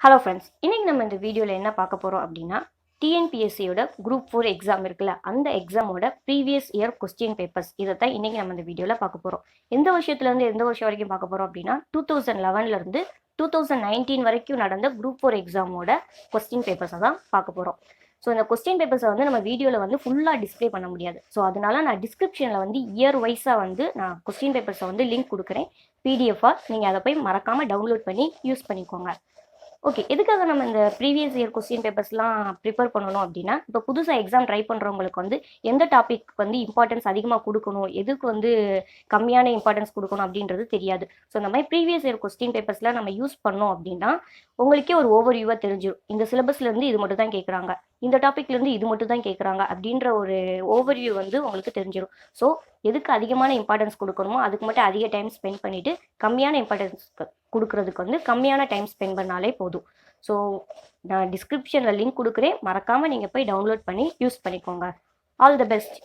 Hello friends, இன்றைக்கி நம்ம இந்த வீடியோவில் என்ன பார்க்க போகிறோம் அப்படின்னா, டிஎன்பிஎஸ்சியோட குரூப் 4 எக்ஸாம் இருக்குல்ல, அந்த எக்ஸாமோட ப்ரீவியஸ் இயர் கொஸ்டின் பேப்பர்ஸ் இதை தான் இன்றைக்கி நம்ம இந்த வீடியோவில் பார்க்க போகிறோம். எந்த வருஷத்துலேருந்து எந்த வருஷம் வரைக்கும் பார்க்க போகிறோம் அப்படின்னா, 2011லேருந்து 2019 வரைக்கும் நடந்த குரூப் 4 எக்ஸாமோட கொஸ்டின் பேப்பர்ஸை தான் பார்க்க போகிறோம். ஸோ இந்த கொஸ்டின் பேப்பர்ஸை வந்து நம்ம வீடியோவில் வந்து ஃபுல்லாக டிஸ்பிளே பண்ண முடியாது. ஸோ அதனால நான் டிஸ்கிரிப்ஷனில் வந்து இயர் வைஸாக வந்து நான் கொஸ்டின் பேப்பர்ஸை வந்து லிங்க் கொடுக்குறேன் பிடிஎஃபாக. நீங்கள் அதை போய் மறக்காமல் டவுன்லோட் பண்ணி யூஸ் பண்ணிக்கோங்க. ஓகே, எதுக்காக நம்ம இந்த ப்ரீவியஸ் இயர் கொஸ்டின் பேப்பர்ஸ்லாம் ப்ரிப்பேர் பண்ணணும் அப்படின்னா, இப்போ புதுசாக எக்ஸாம் ட்ரை பண்ணுறவங்களுக்கு வந்து எந்த டாபிக் வந்து இம்பார்ட்டன்ஸ் அதிகமாக கொடுக்கணும், எதுக்கு வந்து கம்மியான இம்பார்ட்டன்ஸ் கொடுக்கணும் அப்படின்றது தெரியாது. ஸோ இந்த மாதிரி ப்ரீவியஸ் இயர் கொஸ்டின் பேப்பர்ஸ்லாம் நம்ம யூஸ் பண்ணோம் அப்படின்னா உங்களுக்கே ஒரு ஓவர்வியூவாக தெரிஞ்சிடும். இந்த சிலபஸ்லேருந்து இது மட்டும் தான் கேட்குறாங்க, இந்த டாப்பிக்லேருந்து இது மட்டும் தான் கேட்குறாங்க அப்படின்ற ஒரு ஓவர்வியூ வந்து உங்களுக்கு தெரிஞ்சிடும். ஸோ எதுக்கு அதிகமான இம்பார்ட்டன்ஸ் கொடுக்கணுமோ அதுக்கு மட்டும் அதிக டைம் ஸ்பெண்ட் பண்ணிவிட்டு கம்மியான இம்பார்ட்டன்ஸ் கொடுக்கறதுக்கு வந்து கம்மியான டைம் ஸ்பெண்ட் பண்ணாலே போதும். ஸோ நான் டிஸ்கிரிப்ஷனில் லிங்க் கொடுக்குறேன், மறக்காமல் நீங்கள் போய் டவுன்லோட் பண்ணி யூஸ் பண்ணிக்கோங்க. All the best.